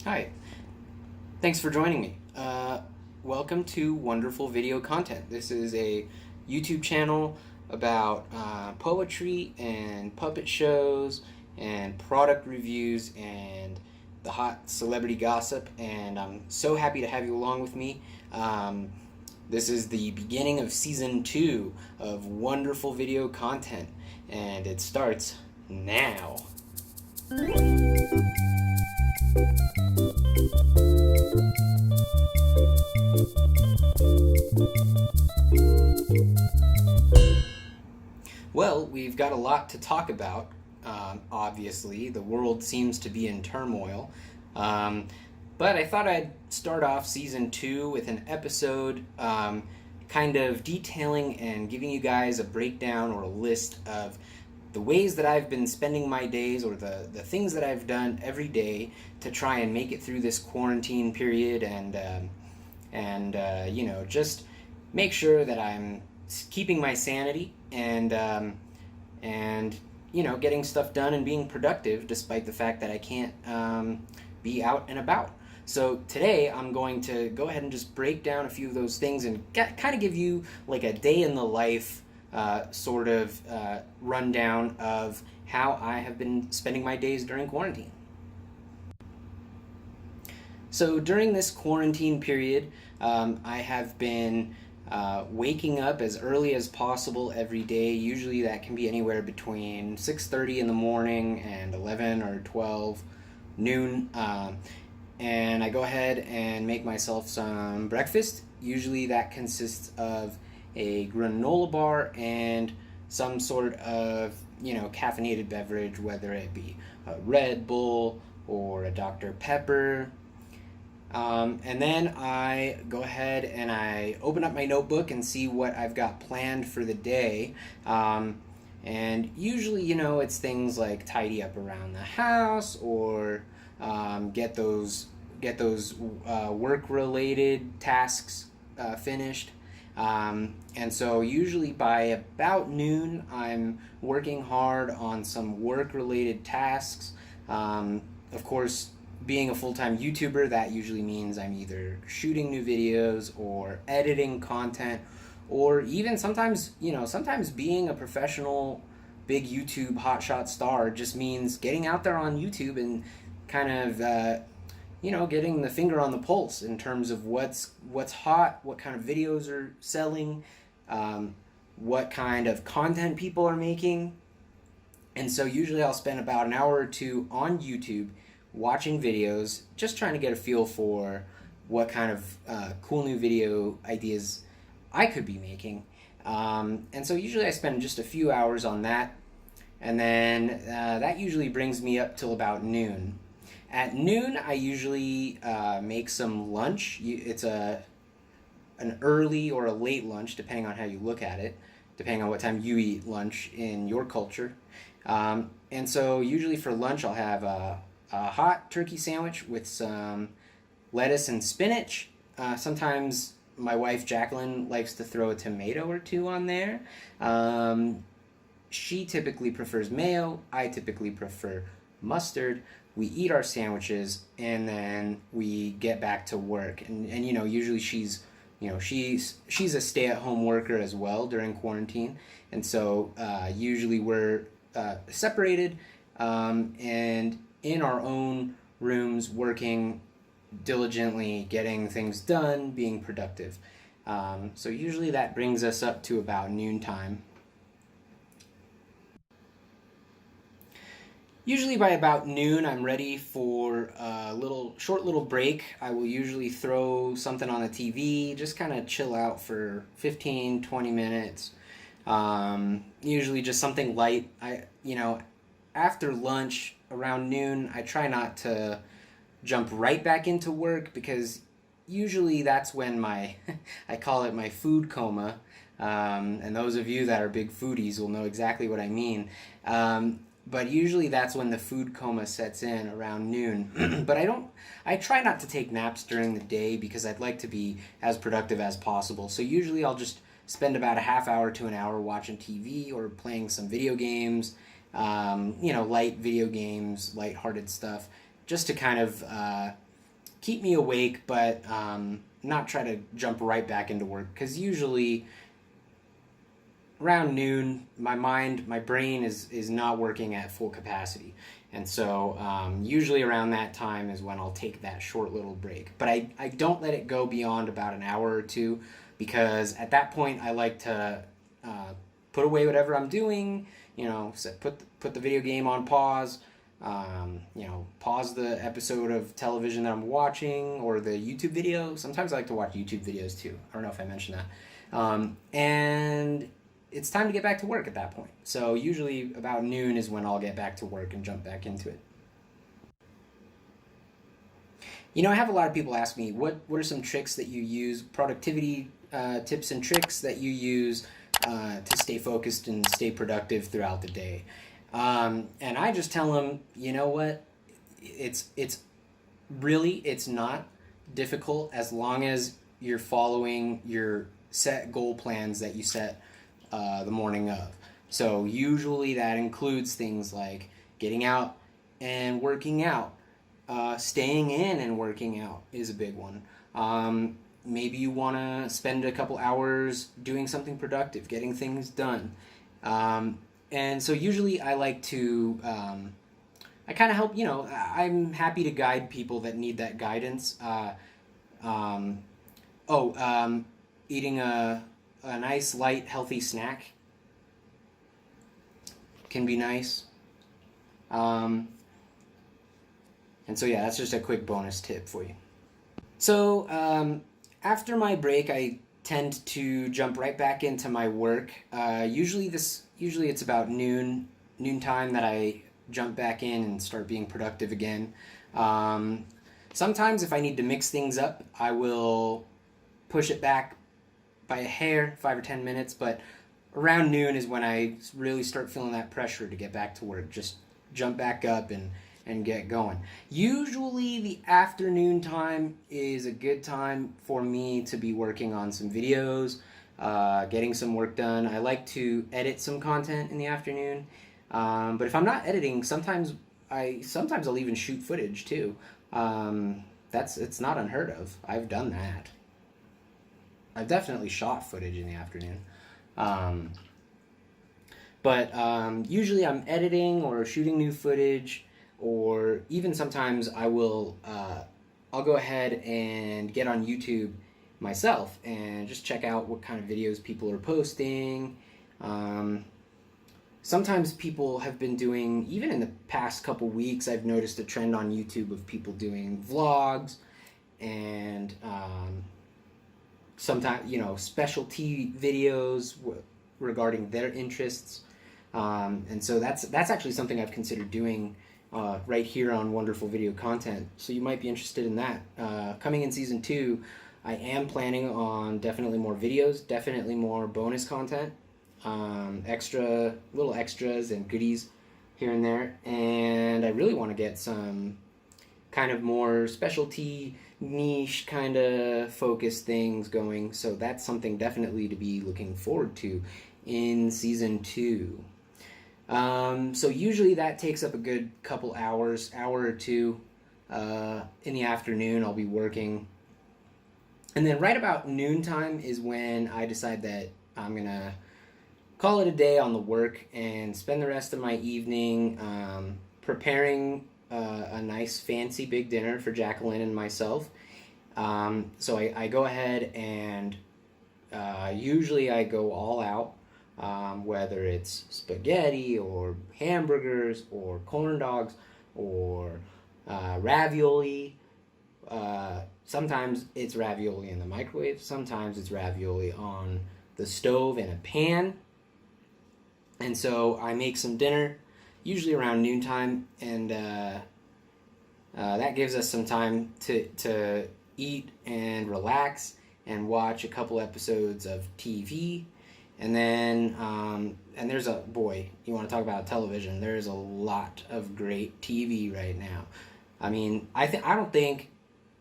Hi, thanks for joining me. Welcome to Wonderful Video Content. This is a YouTube channel about poetry and puppet shows and product reviews and the hot celebrity gossip, and I'm so happy to have you along with me. This is the beginning of season 2 of Wonderful Video Content, and it starts now. Well, we've got a lot to talk about. Obviously, the world seems to be in turmoil. But I thought I'd start off season 2 with an episode kind of detailing and giving you guys a breakdown or a list of the ways that I've been spending my days, or the things that I've done every day to try and make it through this quarantine period, and just make sure that I'm keeping my sanity and getting stuff done and being productive despite the fact that I can't be out and about. So today I'm going to go ahead and just break down a few of those things and kind of give you like a day in the life rundown of how I have been spending my days during quarantine. So during this quarantine period, I have been waking up as early as possible every day. Usually that can be anywhere between 6:30 in the morning and 11 or 12 noon. And I go ahead and make myself some breakfast. Usually that consists of a granola bar and some sort of, caffeinated beverage, whether it be a Red Bull or a Dr. Pepper. And then I go ahead and I open up my notebook and see what I've got planned for the day. And usually, it's things like tidy up around the house, or get those work-related tasks finished. And so usually by about noon, I'm working hard on some work-related tasks. Of course, being a full-time YouTuber, that usually means I'm either shooting new videos or editing content, or even sometimes being a professional big YouTube hotshot star just means getting out there on YouTube and kind of getting the finger on the pulse in terms of what's hot, what kind of videos are selling, what kind of content people are making. And so usually I'll spend about an hour or two on YouTube watching videos, just trying to get a feel for what kind of cool new video ideas I could be making. And so usually I spend just a few hours on that, and then that usually brings me up till about noon. At noon, I usually make some lunch. It's an early or a late lunch, depending on how you look at it, depending on what time you eat lunch in your culture. And so usually for lunch, I'll have a hot turkey sandwich with some lettuce and spinach. Sometimes my wife Jacqueline likes to throw a tomato or two on there. She typically prefers mayo. I typically prefer mustard. We eat our sandwiches and then we get back to work. And usually she's a stay-at-home worker as well during quarantine. And so usually we're separated and in our own rooms, working diligently, getting things done, being productive. So usually that brings us up to about noontime. Usually by about noon, I'm ready for a short little break. I will usually throw something on the TV, just kind of chill out for 15, 20 minutes. Usually just something light. After lunch around noon, I try not to jump right back into work, because usually that's when I call it my food coma. And those of you that are big foodies will know exactly what I mean. But usually that's when the food coma sets in around noon. But I try not to take naps during the day because I'd like to be as productive as possible. So usually I'll just spend about a half hour to an hour watching TV or playing some video games, light video games, lighthearted stuff, just to kind of keep me awake, but not try to jump right back into work, because usually around noon, my brain is not working at full capacity. And so usually around that time is when I'll take that short little break. But I don't let it go beyond about an hour or two, because at that point I like to put away whatever I'm doing, put the video game on pause, pause the episode of television that I'm watching or the YouTube video. Sometimes I like to watch YouTube videos too. I don't know if I mentioned that. And it's time to get back to work at that point. So usually about noon is when I'll get back to work and jump back into it. I have a lot of people ask me, what are some tricks that you use, productivity tips and tricks that you use to stay focused and stay productive throughout the day? And I just tell them, you know what, it's not difficult as long as you're following your set goal plans that you set the morning of. So usually that includes things like getting out and working out. Staying in and working out is a big one. Maybe you want to spend a couple hours doing something productive, getting things done. And so usually I like to, I kind of help, I'm happy to guide people that need that guidance. Eating a nice, light, healthy snack can be nice. And so yeah, that's just a quick bonus tip for you. So after my break, I tend to jump right back into my work. Usually it's about noontime that I jump back in and start being productive again. Sometimes if I need to mix things up, I will push it back by a hair, 5 or 10 minutes, but around noon is when I really start feeling that pressure to get back to work. Just jump back up and get going. Usually the afternoon time is a good time for me to be working on some videos, getting some work done. I like to edit some content in the afternoon, but if I'm not editing, sometimes I'll even shoot footage too. It's not unheard of. I've done that. I've definitely shot footage in the afternoon. But usually I'm editing or shooting new footage, or even sometimes I'll go ahead and get on YouTube myself and just check out what kind of videos people are posting. Sometimes people have been doing, even in the past couple weeks, I've noticed a trend on YouTube of people doing vlogs and sometimes, specialty videos regarding their interests. And so that's actually something I've considered doing right here on Wonderful Video Content. So you might be interested in that. Coming in Season 2, I am planning on definitely more videos, definitely more bonus content, little extras and goodies here and there. And I really want to get some kind of more specialty, niche kind of focused things going. So that's something definitely to be looking forward to in Season 2. So usually that takes up a good couple hours, hour or two. In the afternoon I'll be working. And then right about noontime is when I decide that I'm going to call it a day on the work and spend the rest of my evening preparing a nice fancy big dinner for Jacqueline and myself. So I go ahead and usually I go all out. Whether it's spaghetti or hamburgers or corn dogs or ravioli. Sometimes it's ravioli in the microwave. Sometimes it's ravioli on the stove in a pan. And so I make some dinner, usually around noontime, and that gives us some time to eat and relax and watch a couple episodes of TV. And then, and there's you want to talk about television, there's a lot of great TV right now. I mean, I don't think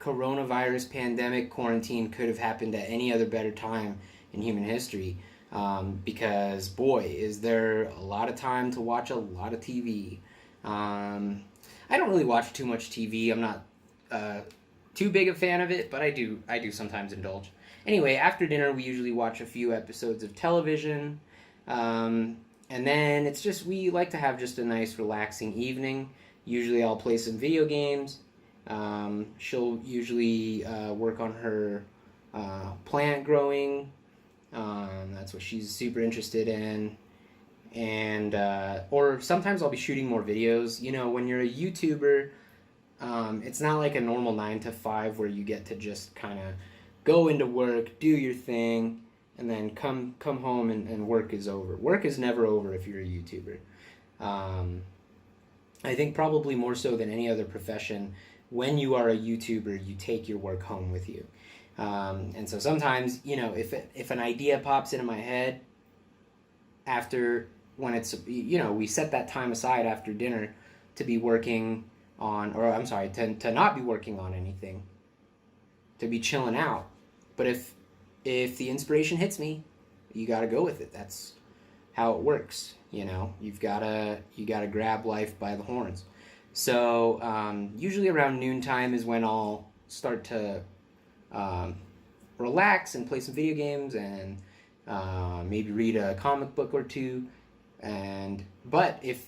coronavirus pandemic quarantine could have happened at any other better time in human history, because, is there a lot of time to watch a lot of TV. I don't really watch too much TV. I'm not too big a fan of it, but I do sometimes indulge. Anyway, after dinner we usually watch a few episodes of television, and then it's just we like to have just a nice relaxing evening. Usually I'll play some video games. She'll usually work on her plant growing. That's what she's super interested in. And or sometimes I'll be shooting more videos. You know, when you're a YouTuber, it's not like a normal 9 to 5 where you get to just kind of go into work, do your thing, and then come home and work is over. Work is never over if you're a YouTuber. I think probably more so than any other profession, when you are a YouTuber, you take your work home with you. And so sometimes, you know, if an idea pops into my head after, when it's, you know, we set that time aside after dinner to be working on, or I'm sorry, to not be working on anything, to be chilling out. But if the inspiration hits me, you got to go with it. That's how it works. You know, you gotta grab life by the horns. So usually around noontime is when I'll start to relax and play some video games and maybe read a comic book or two. But if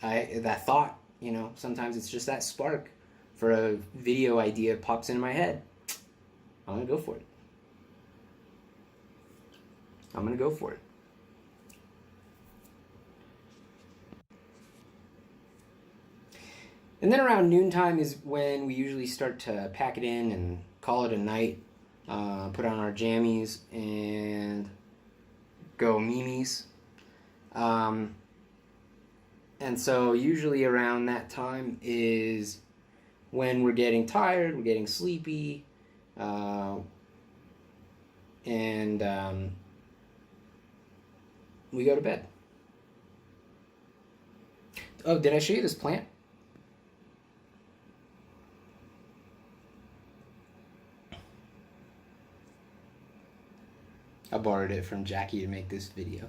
that thought, you know, sometimes it's just that spark for a video idea pops into my head, I'm gonna go for it. And then around noontime is when we usually start to pack it in and call it a night, put on our jammies and go memes. And so usually around that time is when we're getting tired, we're getting sleepy, and we go to bed. Oh, did I show you this plant? I borrowed it from Jackie to make this video.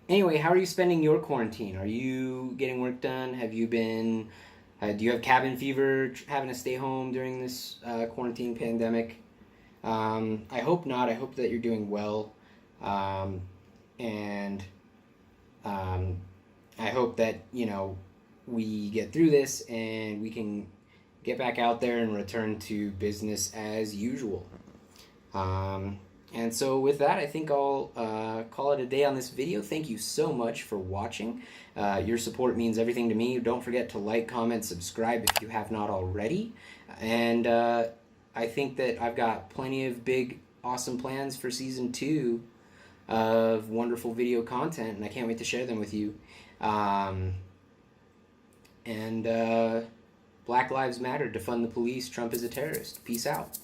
Anyway, how are you spending your quarantine? Are you getting work done? Have you been, do you have cabin fever, having to stay home during this quarantine pandemic? I hope not. I hope that you're doing well. And I hope that, you know, we get through this and we can get back out there and return to business as usual. And so with that, I think I'll call it a day on this video. Thank you so much for watching. Your support means everything to me. Don't forget to like, comment, subscribe if you have not already. And I think that I've got plenty of big, awesome plans for Season 2 of wonderful video content, and I can't wait to share them with you. Black Lives Matter, defund the police, Trump is a terrorist. Peace out.